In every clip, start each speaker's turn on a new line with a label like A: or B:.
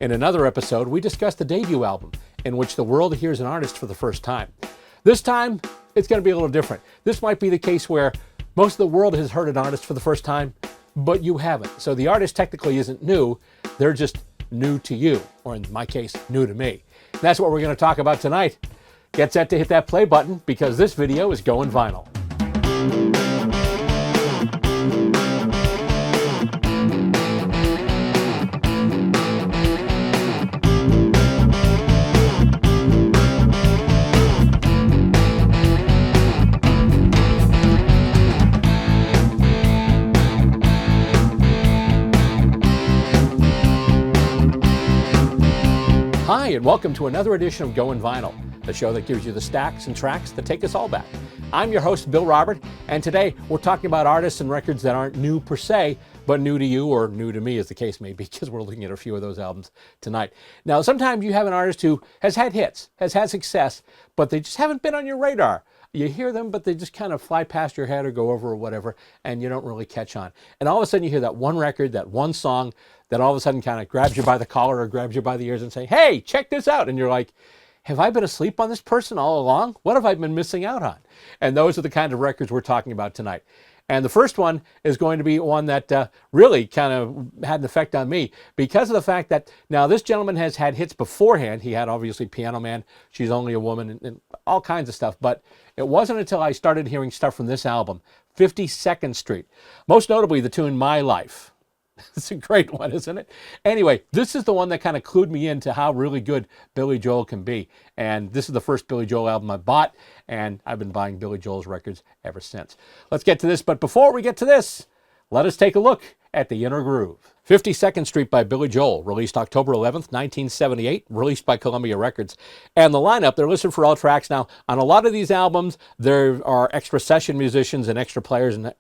A: In another episode, we discussed the debut album, in which the world hears an artist for the first time. This time, it's going to be a little different. This might be the case where most of the world has heard an artist for the first time, but you haven't. So the artist technically isn't new, they're just new to you, or in my case, new to me. And that's what we're going to talk about tonight. Get set to hit that play button, because this video is going vinyl. Hi, and welcome to another edition of Goin Vinyl, the show that gives you the stacks and tracks that take us all back. I'm your host, Bill Robert, and today we're talking about artists and records that aren't new per se, but new to you or new to me, as the case may be, because we're looking at a few of those albums tonight. Now, sometimes you have an artist who has had hits, has had success, but they just haven't been on your radar. You hear them, but they just kind of fly past your head or go over or whatever, and you don't really catch on. And all of a sudden you hear that one record, that one song, that all of a sudden kind of grabs you by the collar or grabs you by the ears and say, hey, check this out. And you're like, have I been asleep on this person all along? What have I been missing out on? And those are the kind of records we're talking about tonight. And the first one is going to be one that really kind of had an effect on me because of the fact that now this gentleman has had hits beforehand. He had obviously Piano Man, She's Only a Woman, and all kinds of stuff. But it wasn't until I started hearing stuff from this album, 52nd Street, most notably the tune My Life. It's a great one, isn't it? Anyway, this is the one that kind of clued me into how really good Billy Joel can be. And this is the first Billy Joel album I bought, and I've been buying Billy Joel's records ever since. Let's get to this, but before we get to this, let us take a look at The Inner Groove. 52nd Street by Billy Joel, released October 11th, 1978, released by Columbia Records. And the lineup, they're listed for all tracks. Now, on a lot of these albums, there are extra session musicians and extra players, and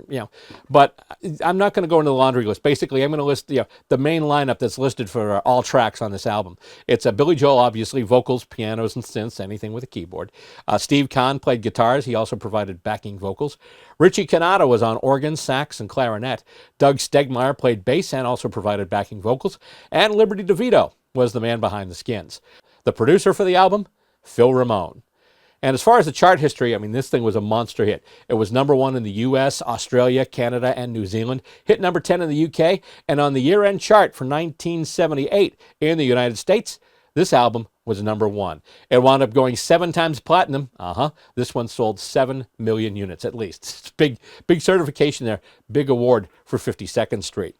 A: but I'm not going to go into the laundry list. Basically, I'm going to list the main lineup that's listed for all tracks on this album. It's Billy Joel, obviously, vocals, pianos, and synths, anything with a keyboard. Steve Kahn played guitars. He also provided backing vocals. Richie Cannata was on organ, sax, and clarinet. Doug Stegmeyer played bass and also provided backing vocals. And Liberty DeVito was the man behind the skins. The producer for the album, Phil Ramone. And as far as the chart history, I mean, this thing was a monster hit. It was #1 in the US, Australia, Canada, and New Zealand. Hit number 10 in the UK. And on the year-end chart for 1978 in the United States, this album was #1. It wound up going 7 times platinum. This one sold 7 million units at least. It's big certification there. Big award for 52nd Street.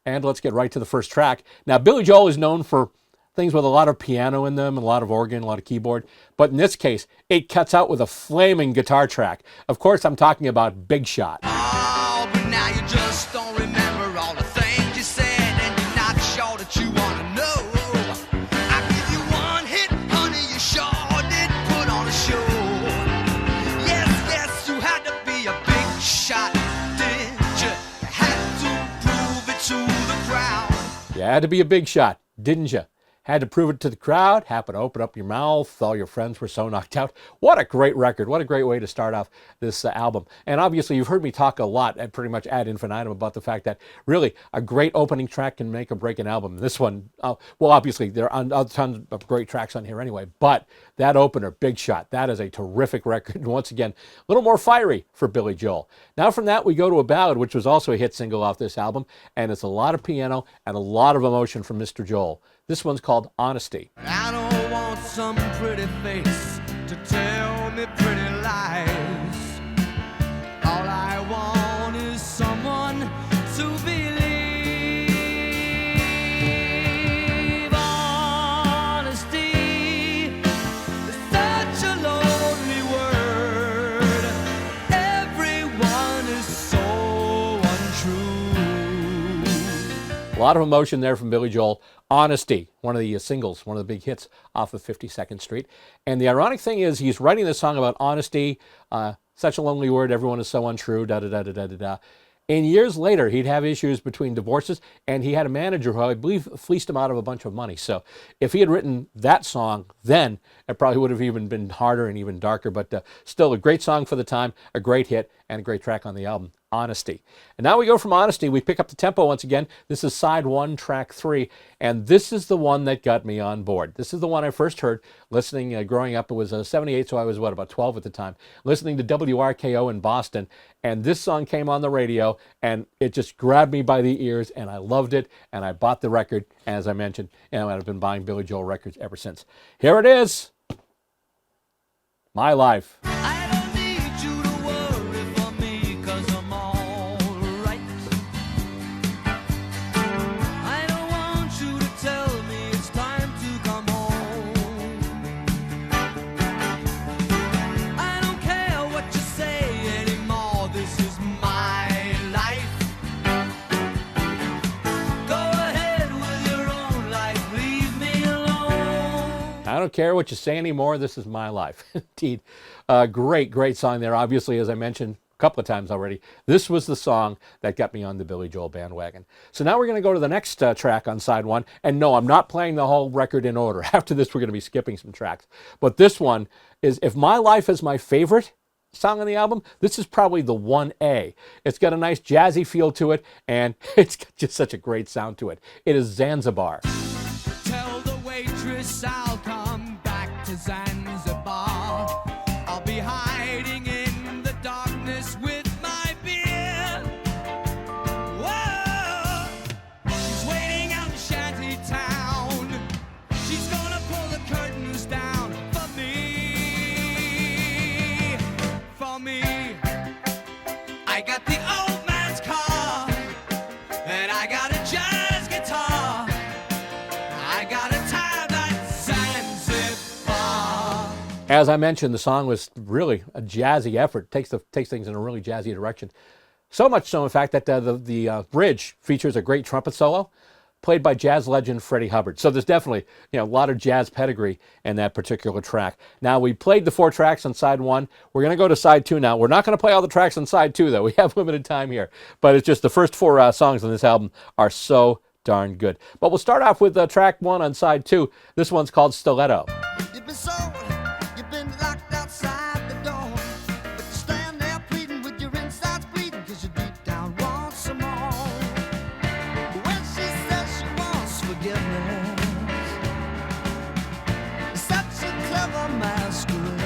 A: And let's get right to the first track. Now, Billy Joel is known for things with a lot of piano in them, a lot of organ, a lot of keyboard. But in this case, it cuts out with a flaming guitar track. Of course, I'm talking about Big Shot.
B: Oh, but now you just don't remember all the things you said, and you're not sure that you want to know. I give you one hit, honey, you sure did put on a show. Yes, you had to be a big shot, did you? You had to prove it to the crowd.
A: You had to be a big shot, didn't you? Had to prove it to the crowd, happened to open up your mouth, all your friends were so knocked out. What a great record, what a great way to start off this album. And obviously you've heard me talk a lot, and pretty much ad infinitum, about the fact that really a great opening track can make or break an album. This one, well obviously there are other tons of great tracks on here anyway, but that opener, Big Shot, that is a terrific record. And once again, a little more fiery for Billy Joel. Now from that we go to a ballad, which was also a hit single off this album, and it's a lot of piano and a lot of emotion from Mr. Joel. This one's called Honesty.
B: I don't want some pretty face to tell me pretty lies. All I want is someone to believe. Honesty is such a lonely word. Everyone is so untrue.
A: A lot of emotion there from Billy Joel. Honesty, one of the singles, one of the big hits off of 52nd Street. And the ironic thing is he's writing this song about honesty, such a lonely word, everyone is so untrue, da-da-da-da-da-da-da. And years later, he'd have issues between divorces, and he had a manager who I believe fleeced him out of a bunch of money. So if he had written that song then, it probably would have even been harder and even darker, but still a great song for the time, a great hit, and a great track on the album, Honesty. And now we go from Honesty, we pick up the tempo once again. This is side 1, track 3, and this is the one that got me on board. This is the one I first heard listening, growing up. It was 78, so I was, about 12 at the time, listening to WRKO in Boston, and this song came on the radio, and it just grabbed me by the ears, and I loved it, and I bought the record, and as I mentioned, I've been buying Billy Joel records ever since. Here it is, My Life.
B: I don't need you to worry for me, 'cause I'm all right. I don't want you to tell me it's time to come home. I don't care what you say anymore, this is my life. Go ahead with your own life, leave me alone.
A: I don't care what you say anymore, this is my life. Indeed. Great song there. Obviously, as I mentioned a couple of times already, this was the song that got me on the Billy Joel bandwagon. So now we're going to go to the next track on side 1. And no, I'm not playing the whole record in order. After this, we're going to be skipping some tracks. But this one is, if My Life is my favorite song on the album, this is probably the 1A. It's got a nice jazzy feel to it, and it's got just such a great sound to it. It is Zanzibar.
B: Tell the waitress I'll come back to Zanzibar. I'll be hiding in the darkness with my beer. Whoa! She's waiting out in shanty town. She's gonna pull the curtains down for me. For me. I got the old man's car, and I got a jazz guitar. I got a time at Zanzibar.
A: As I mentioned, the song was really a jazzy effort. Takes things in a really jazzy direction. So much so, in fact, that the bridge features a great trumpet solo played by jazz legend Freddie Hubbard. So there's definitely a lot of jazz pedigree in that particular track. Now, we played the 4 tracks on side 1. We're going to go to side 2 now. We're not going to play all the tracks on side 2, though. We have limited time here. But it's just the first 4 songs on this album are so darn good. But we'll start off with track 1 on side 2. This one's called Stiletto.
B: You've been sold, you've been locked outside the door. But you stand there pleading with your insides bleeding, 'cause you deep down want some more. When she says she wants forgiveness, it's such a clever masquerade.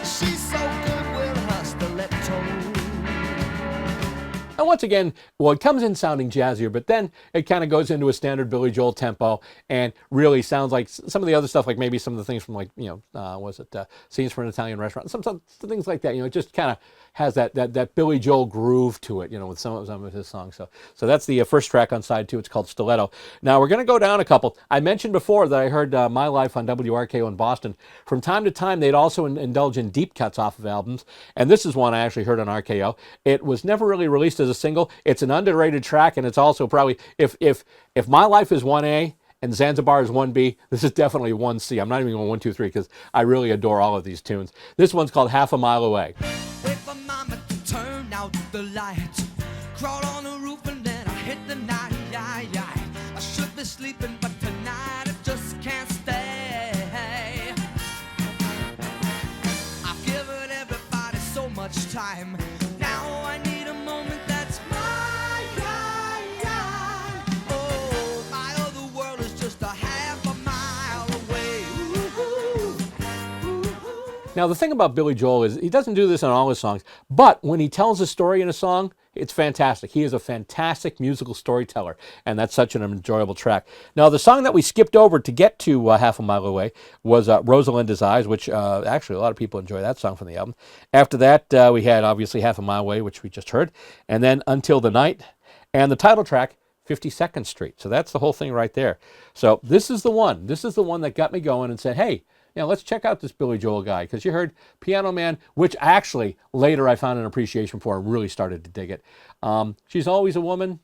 B: She's so good with her stiletto.
A: And once again, well, it comes in sounding jazzier, but then it kind of goes into a standard Billy Joel tempo and really sounds like some of the other stuff, like maybe some of the things from, like, Scenes from an Italian Restaurant, some things like that. It just kind of has that Billy Joel groove to it, with some of his songs. So that's the first track on side 2. It's called Stiletto. Now we're going to go down a couple. I mentioned before that I heard My Life on WRKO in Boston. From time to time, they'd also indulge in deep cuts off of albums, and this is one I actually heard on RKO. It was never really released as a single. It's an underrated track, and it's also probably, if My Life is 1A and Zanzibar is 1B, this is definitely 1C. I'm not even going 1, 2, 3 because I really adore all of these tunes. This one's called Half a Mile Away.
B: Wait for mama to turn out the lights. Crawl on the roof and then I hit the night. I should be sleeping, but tonight I just can't stay. I've given everybody so much time. Now I need a moment that's mine. Oh, my other world is just a half a mile away. Ooh.
A: Now, the thing about Billy Joel is he doesn't do this on all his songs, but when he tells a story in a song, it's fantastic. He is a fantastic musical storyteller, and that's such an enjoyable track. Now, the song that we skipped over to get to Half a Mile Away was Rosalinda's Eyes, which actually a lot of people enjoy that song from the album. After that, we had obviously Half a Mile Away, which we just heard, and then Until the Night, and the title track, 52nd Street. So that's the whole thing right there. So this is the one. This is the one that got me going and said, hey, let's check out this Billy Joel guy, because you heard Piano Man, which actually later I found an appreciation for and really started to dig it. She's Always a Woman.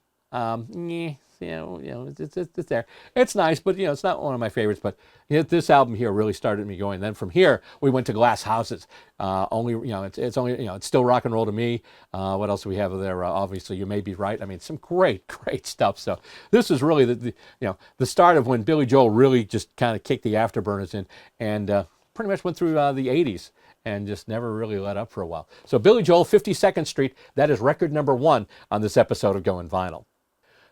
A: it's there. It's nice, but it's not one of my favorites. But this album here really started me going. Then from here we went to Glass Houses. It's still rock and roll to me. What else do we have there? Obviously, You May Be Right. I mean, some great stuff. So this is really the start of when Billy Joel really just kind of kicked the afterburners in, and pretty much went through the 80s. And just never really let up for a while. So Billy Joel, 52nd Street, that is record number 1 on this episode of Goin' Vinyl.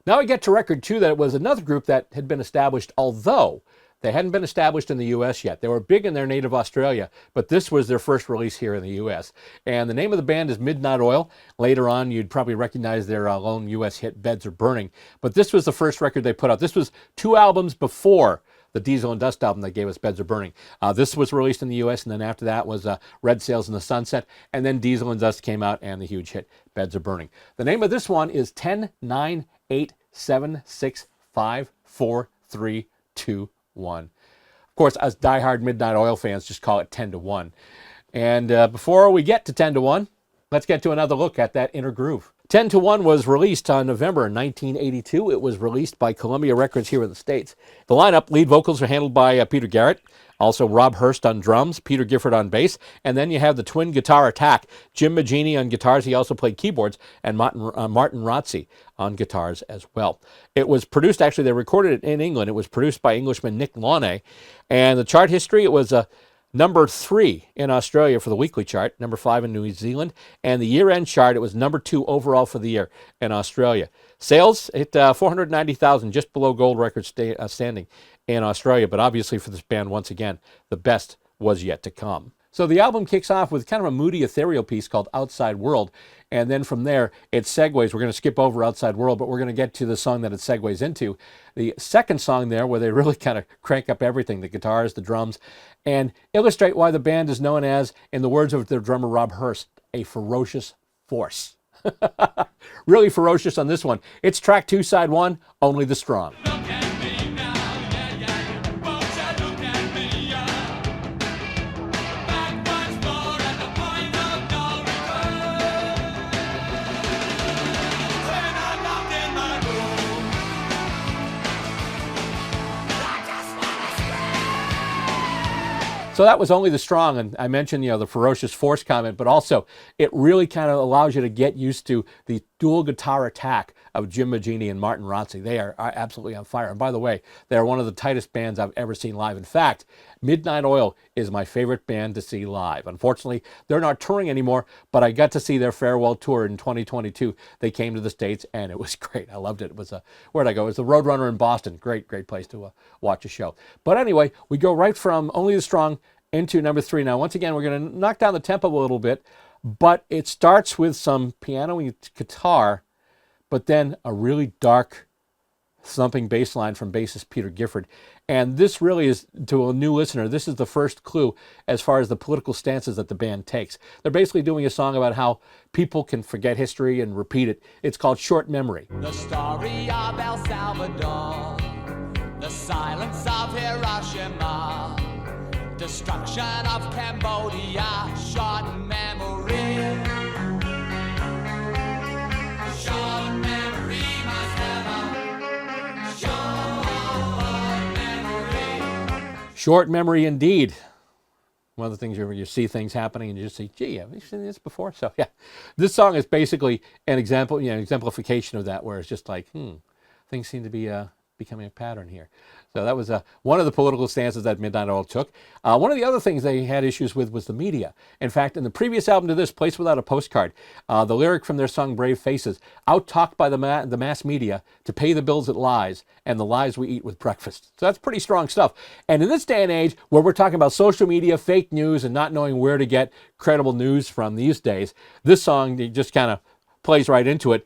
A: Now we get to record 2, that was another group that had been established, although they hadn't been established in the U.S. yet. They were big in their native Australia, but this was their first release here in the U.S. And the name of the band is Midnight Oil. Later on, you'd probably recognize their lone U.S. hit, Beds Are Burning. But this was the first record they put out. This was 2 albums before the Diesel and Dust album that gave us Beds Are Burning. This was released in the U.S., and then after that was Red Sails in the Sunset, and then Diesel and Dust came out, and the huge hit, Beds Are Burning. The name of this one is 10, 9, 8, 7, 6, 5, 4, 3, 2, 1. Of course, us diehard Midnight Oil fans just call it 10 to 1. And before we get to 10 to 1, let's get to another look at that inner groove. 10 to 1 was released on November 1982. It was released by Columbia Records here in the States. The lineup, lead vocals are handled by Peter Garrett, also Rob Hurst on drums, Peter Gifford on bass, and then you have the twin guitar attack, Jim Magini on guitars, he also played keyboards, and Martin Rotzi on guitars as well. It was produced, actually they recorded it in England, it was produced by Englishman Nick Launay, and the chart history, it was number 3 in Australia for the weekly chart, number 5 in New Zealand, and the year-end chart, it was number 2 overall for the year in Australia. Sales hit 490,000, just below gold record standing in Australia, but obviously for this band, once again, the best was yet to come. So the album kicks off with kind of a moody ethereal piece called Outside World, and then from there it segues. We're going to skip over Outside World, but we're going to get to the song that it segues into. The second song there, where they really kind of crank up everything, the guitars, the drums, and illustrate why the band is known as, in the words of their drummer Rob Hurst, a ferocious force. Really ferocious on this one. It's track 2, side 1, Only the Strong. So that was Only the Strong, and I mentioned, the ferocious force comment, but also it really kind of allows you to get used to the dual guitar attack of Jim Magini and Martin Rotzi. They are absolutely on fire. And by the way, they are one of the tightest bands I've ever seen live. In fact, Midnight Oil is my favorite band to see live. Unfortunately, they're not touring anymore, but I got to see their farewell tour in 2022. They came to the States, and it was great. I loved it. It was where'd I go? It was the Roadrunner in Boston. Great place to watch a show. But anyway, we go right from Only the Strong into number 3. Now, once again, we're going to knock down the tempo a little bit, but it starts with some piano and guitar, but then a really dark thumping bass line from bassist Peter Gifford. And this really is, to a new listener, this is the first clue as far as the political stances that the band takes. They're basically doing a song about how people can forget history and repeat it. It's called Short Memory.
B: The story of El Salvador, the silence of Hiroshima, destruction of Cambodia, short memory. Short memory must have a short memory.
A: Short memory indeed. One of the things where you see things happening and you just say, gee, have you seen this before? So yeah, this song is basically an example, exemplification of that, where it's just like, things seem to be becoming a pattern here. So that was one of the political stances that Midnight Oil took. One of the other things they had issues with was the media. In fact, in the previous album to this, Place Without a Postcard, the lyric from their song Brave Faces, out-talked by the mass media to pay the bills it lies, and the lies we eat with breakfast. So that's pretty strong stuff. And in this day and age, where we're talking about social media, fake news, and not knowing where to get credible news from these days, this song just kind of plays right into it.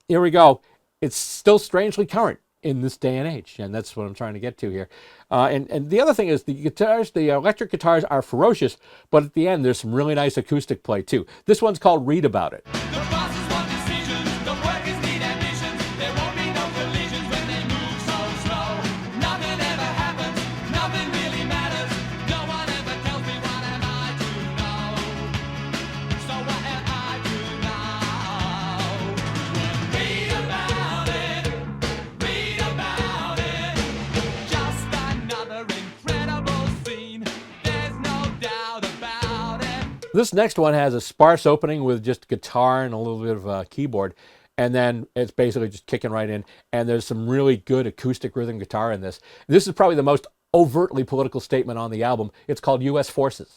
A: Here we go. It's still strangely current in this day and age, and that's what I'm trying to get to here. And the other thing is the guitars, the electric guitars are ferocious, but at the end there's some really nice acoustic play too. This one's called Read About It.
B: The bosses want decisions, the workers need ambitions. There won't be no collisions when they move so slow. Nothing ever happens, nothing really matters. No one ever tells me what am I to know. So what am I to know? Read about it.
A: This next one has a sparse opening with just guitar and a little bit of keyboard, and then it's basically just kicking right in, and there's some really good acoustic rhythm guitar in this. This is probably the most overtly political statement on the album. It's called U.S. Forces.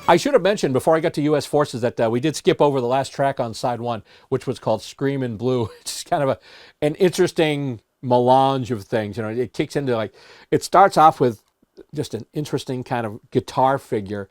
A: I should have mentioned before I got to U.S. Forces that we did skip over the last track on side one, which was called Screamin' Blue. It's just kind of an interesting melange of things. You know, it kicks into like, it starts off with just an interesting kind of guitar figure,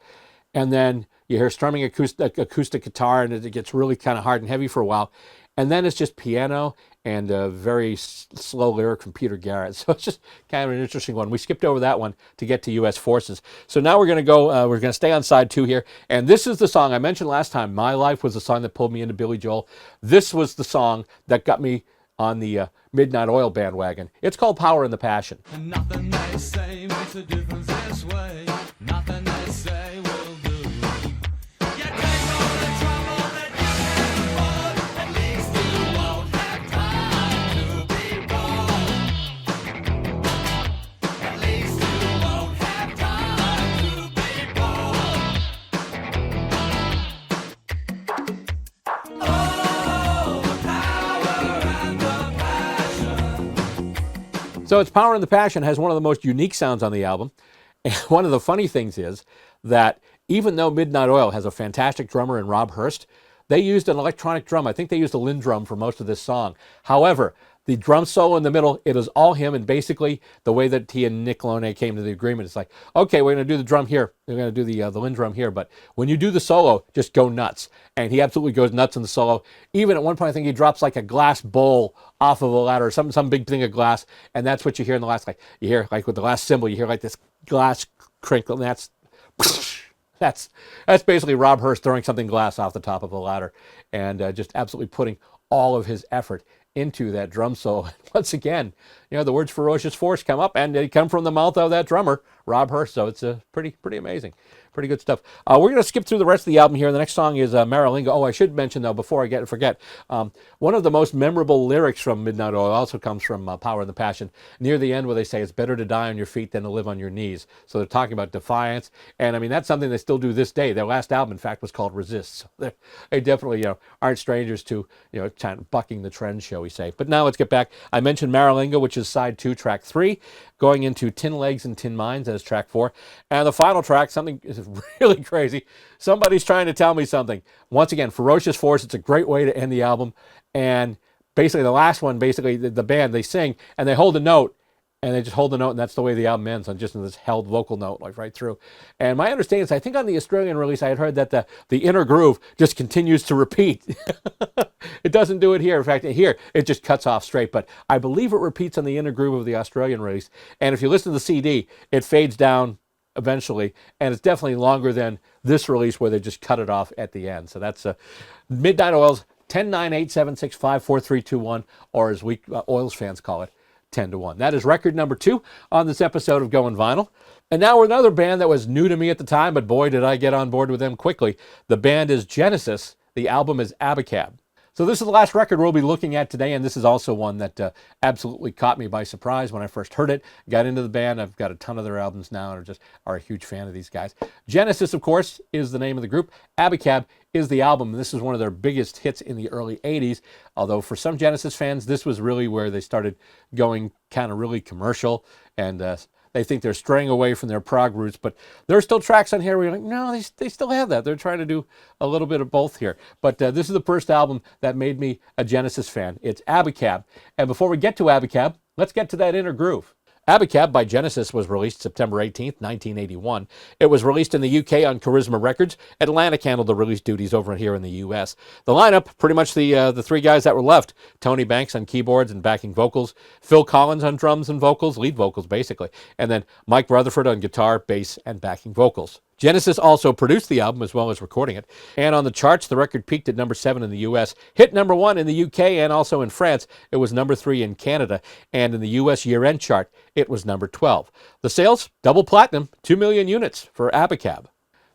A: and then you hear strumming acoustic guitar, and it gets really kind of hard and heavy for a while. And then it's just piano and a very slow lyric from Peter Garrett. So it's just kind of an interesting one. We skipped over that one to get to U.S. Forces. So now we're going to go, we're going to stay on side two here. And this is the song I mentioned last time. My Life was the song that pulled me into Billy Joel. This was the song that got me on the Midnight Oil bandwagon. It's called Power and the Passion.
B: And nothing they say makes a difference this way. Nothing they say will do. You take all the trouble that you can afford. At least you won't have time to be bored. At least you won't have time to be bored. Oh, the power and the passion.
A: So it's Power and the Passion has one of the most unique sounds on the album. And one of the funny things is that even though Midnight Oil has a fantastic drummer in Rob Hurst, they used an electronic drum. I think they used a Linn drum for most of this song. However, the drum solo in the middle, it is all him, and basically the way that he and Nick Lone came to the agreement is like, okay, we're going to do the drum here. We're going to do the Linn drum here, but when you do the solo, just go nuts. And he absolutely goes nuts in the solo. Even at one point, I think he drops like a glass bowl off of a ladder or some big thing of glass, and that's what you hear in the last, like, you hear, like with the last cymbal, you hear like this glass crinkle, and that's basically Rob Hurst throwing something glass off the top of a ladder, and just absolutely putting all of his effort into that drum solo. Once again, you know, the words ferocious force come up, and they come from the mouth of that drummer, Rob Hurst. So it's pretty amazing. Pretty good stuff. We're going to skip through the rest of the album here. The next song is Maralinga. Oh, I should mention, though, before I forget, one of the most memorable lyrics from Midnight Oil also comes from Power and the Passion, near the end where they say, it's better to die on your feet than to live on your knees. So they're talking about defiance. And, I mean, that's something they still do this day. Their last album, in fact, was called Resist. So they definitely, you know, aren't strangers to, you know, kind of bucking the trend, shall we say. But now let's get back. I mentioned Maralinga, which is side 2, track 3, going into Tin Legs and Tin Minds as track 4. And the final track, something is really crazy. Somebody's trying to tell me something. Once again, Ferocious Force. It's a great way to end the album. And basically the last one, basically the band, they sing and they hold a note, and they just hold the note, and that's the way the album ends, on just this held vocal note, like right through. And my understanding is, I think on the Australian release, I had heard that the inner groove just continues to repeat. It doesn't do it here. In fact, here, it just cuts off straight. But I believe it repeats on the inner groove of the Australian release. And if you listen to the CD, it fades down eventually, and it's definitely longer than this release where they just cut it off at the end. So that's Midnight Oil's 10-9-8-7-6-5-4-3-2-1, or as we Oils fans call it, 10-1. That is record number 2 on this episode of Goin' Vinyl. And now we're another band that was new to me at the time, but boy, did I get on board with them quickly. The band is Genesis. The album is Abacab. So this is the last record we'll be looking at today, and this is also one that absolutely caught me by surprise when I first heard it. Got into the band. I've got a ton of their albums now, and are a huge fan of these guys. Genesis, of course, is the name of the group. Abacab is the album, and this is one of their biggest hits in the early 80s, although for some Genesis fans, this was really where they started going kind of really commercial, and they think they're straying away from their prog roots, but there are still tracks on here where you're like, no, they still have that. They're trying to do a little bit of both here. But this is the first album that made me a Genesis fan. It's Abacab. And before we get to Abacab, let's get to that inner groove. Abacab by Genesis was released September 18th, 1981. It was released in the UK on Charisma Records. Atlantic handled the release duties over here in the US. The lineup, pretty much the three guys that were left. Tony Banks on keyboards and backing vocals. Phil Collins on drums and vocals, lead vocals basically. And then Mike Rutherford on guitar, bass, and backing vocals. Genesis also produced the album as well as recording it. And on the charts, the record peaked at number 7 in the U.S., hit number 1 in the U.K. and also in France. It was number 3 in Canada. And in the U.S. year-end chart, it was number 12. The sales, double platinum, 2 million units for Abacab.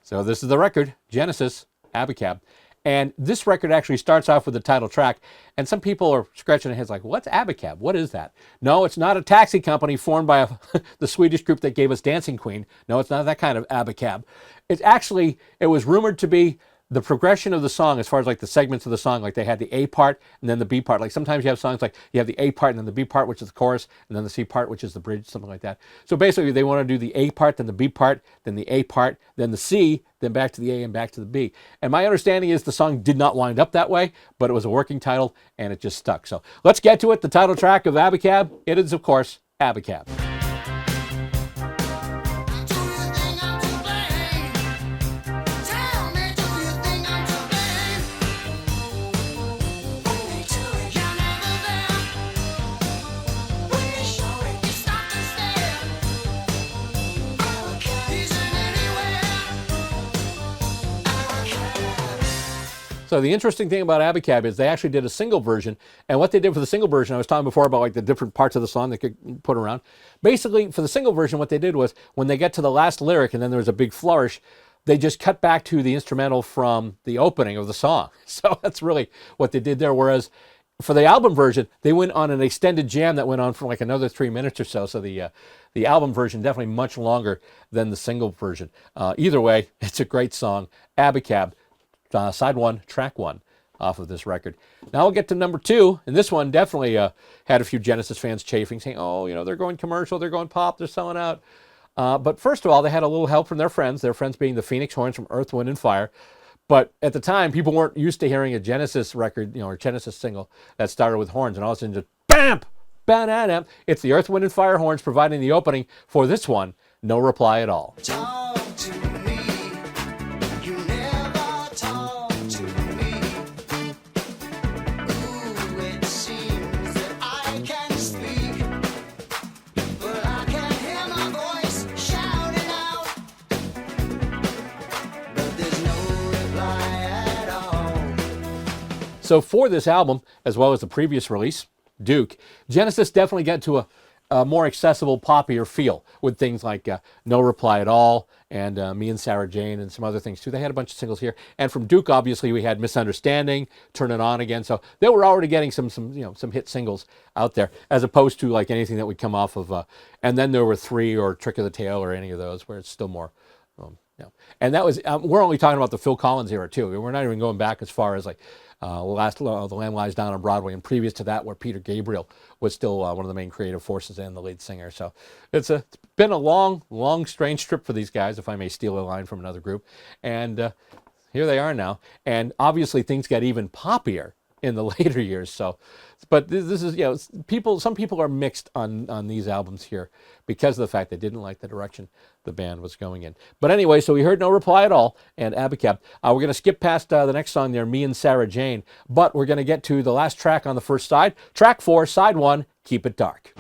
A: So this is the record, Genesis, Abacab. And this record actually starts off with the title track, and some people are scratching their heads like, what's Abacab? What is that? No, it's not a taxi company formed by the Swedish group that gave us Dancing Queen. No, it's not that kind of Abacab. It was rumored to be the progression of the song as far as like the segments of the song, like they had the A part and then the B part. Like sometimes you have songs like you have the A part and then the B part, which is the chorus, and then the C part, which is the bridge, something like that. So basically they want to do the A part, then the B part, then the A part, then the C, then back to the A and back to the B. And my understanding is the song did not wind up that way, but it was a working title and it just stuck. So let's get to it. The title track of Abacab, it is of course Abacab. So the interesting thing about Abacab is they actually did a single version, and what they did for the single version, I was talking before about like the different parts of the song they could put around. Basically, for the single version, what they did was when they get to the last lyric and then there was a big flourish, they just cut back to the instrumental from the opening of the song. So that's really what they did there. Whereas for the album version, they went on an extended jam that went on for like another 3 minutes or so. So the album version definitely much longer than the single version. Either way, it's a great song, Abacab. Side 1, track 1 off of this record. Now we'll get to number 2, and this one definitely had a few Genesis fans chafing, saying, oh, you know, they're going commercial, they're going pop, they're selling out. But first of all, they had a little help from their friends being the Phoenix Horns from Earth, Wind & Fire. But at the time, people weren't used to hearing a Genesis record, you know, or Genesis single that started with horns, and all of a sudden just bam, ba-da-da. It's the Earth, Wind & Fire horns providing the opening for this one, No Reply at All. So for this album, as well as the previous release, Duke, Genesis definitely got to a more accessible, poppier feel with things like No Reply at All and Me and Sarah Jane and some other things too. They had a bunch of singles here. And from Duke, obviously, we had Misunderstanding, Turn It On Again. So they were already getting some hit singles out there, as opposed to like anything that would come off of, and then there were 3 or Trick of the Tail or any of those where it's still more, And that was, we're only talking about the Phil Collins era too. We're not even going back as far as like, The Lamb Lies Down on Broadway, and previous to that, where Peter Gabriel was still one of the main creative forces and the lead singer. So it's been a long, strange trip for these guys, if I may steal a line from another group. And here they are now. And obviously things got even poppier in the later years. So, but this is, some people are mixed on these albums here because of the fact they didn't like the direction the band was going in. But anyway, so we heard No Reply at All and Abacab. We're going to skip past the next song there, Me and Sarah Jane, but we're going to get to the last track on the first side, track 4, side 1, Keep It Dark.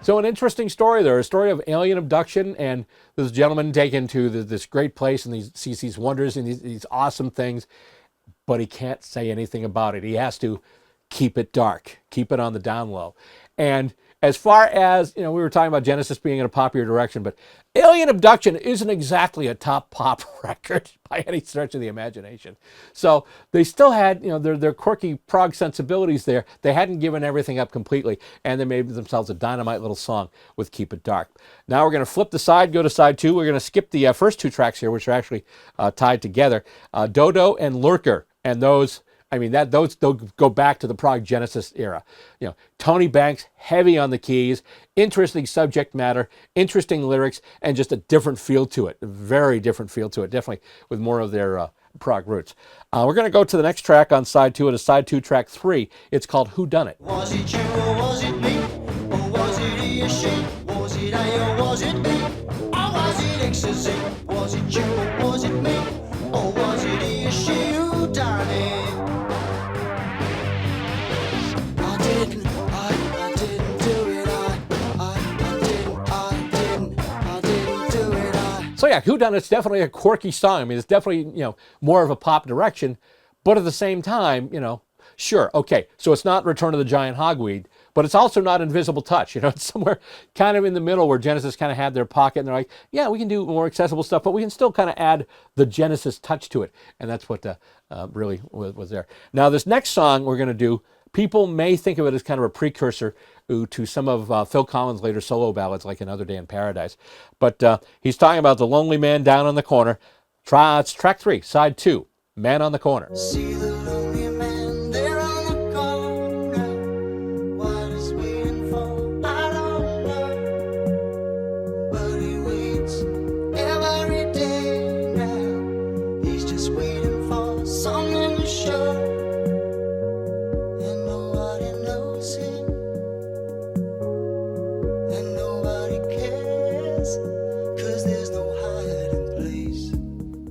A: So an interesting story there, a story of alien abduction, and this gentleman taken to this great place and sees these wonders and these awesome things, but he can't say anything about it. He has to keep it dark, keep it on the down low. And as far as, we were talking about Genesis being in a popular direction, but Alien Abduction isn't exactly a top pop record by any stretch of the imagination. So they still had, their quirky prog sensibilities there. They hadn't given everything up completely, and they made themselves a dynamite little song with Keep It Dark. Now we're going to flip the side, go to side 2. We're going to skip the first 2 tracks here, which are actually tied together. Dodo and Lurker, and those go back to the prog Genesis era. Tony Banks, heavy on the keys, interesting subject matter, interesting lyrics, and just a different feel to it, a very different feel to it, definitely with more of their prog roots. We're going to go to the next track on side 2. It is side 2, track 3. It's called Who Done It.
C: Was it you or was it me? Or was it he or she? Was it A or was it B? Or was it X or Z? Was it you or was it me? Or was it he or she who done it? I didn't do it. I didn't do it.
A: So yeah, Who Done It's definitely a quirky song. I mean, it's definitely, more of a pop direction, but at the same time, sure, okay, so it's not Return of the Giant Hogweed, but it's also not Invisible Touch. It's somewhere kind of in the middle where Genesis kind of had their pocket, and they're like, yeah, we can do more accessible stuff, but we can still kind of add the Genesis touch to it, and that's what really was there. Now, this next song we're going to do, people may think of it as kind of a precursor to some of Phil Collins' later solo ballads, like Another Day in Paradise, but he's talking about the lonely man down on the corner. It's track 3, side 2, Man on the Corner.
C: See the lonely man there on the corner. What he's waiting for, I don't know. But he waits every day now. He's just waiting for something to show. And nobody knows him. And nobody cares. 'Cause there's no hiding place.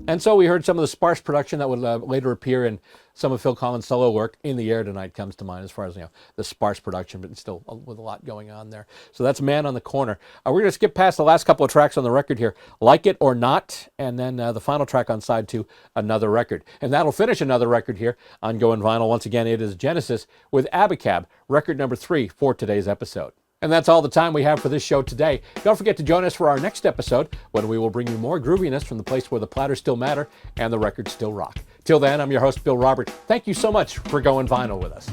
A: And so we heard some of the sparse production that would later appear in some of Phil Collins' solo work. In the Air Tonight comes to mind as far as, the sparse production, but still with a lot going on there. So that's Man on the Corner. We're going to skip past the last couple of tracks on the record here, Like It or Not, and then the final track on side 2, Another Record. And that'll finish Another Record here on Goin Vinyl. Once again, it is Genesis with Abacab, record number 3 for today's episode. And that's all the time we have for this show today. Don't forget to join us for our next episode, when we will bring you more grooviness from the place where the platters still matter and the records still rock. Till then, I'm your host, Bill Robert. Thank you so much for going vinyl with us.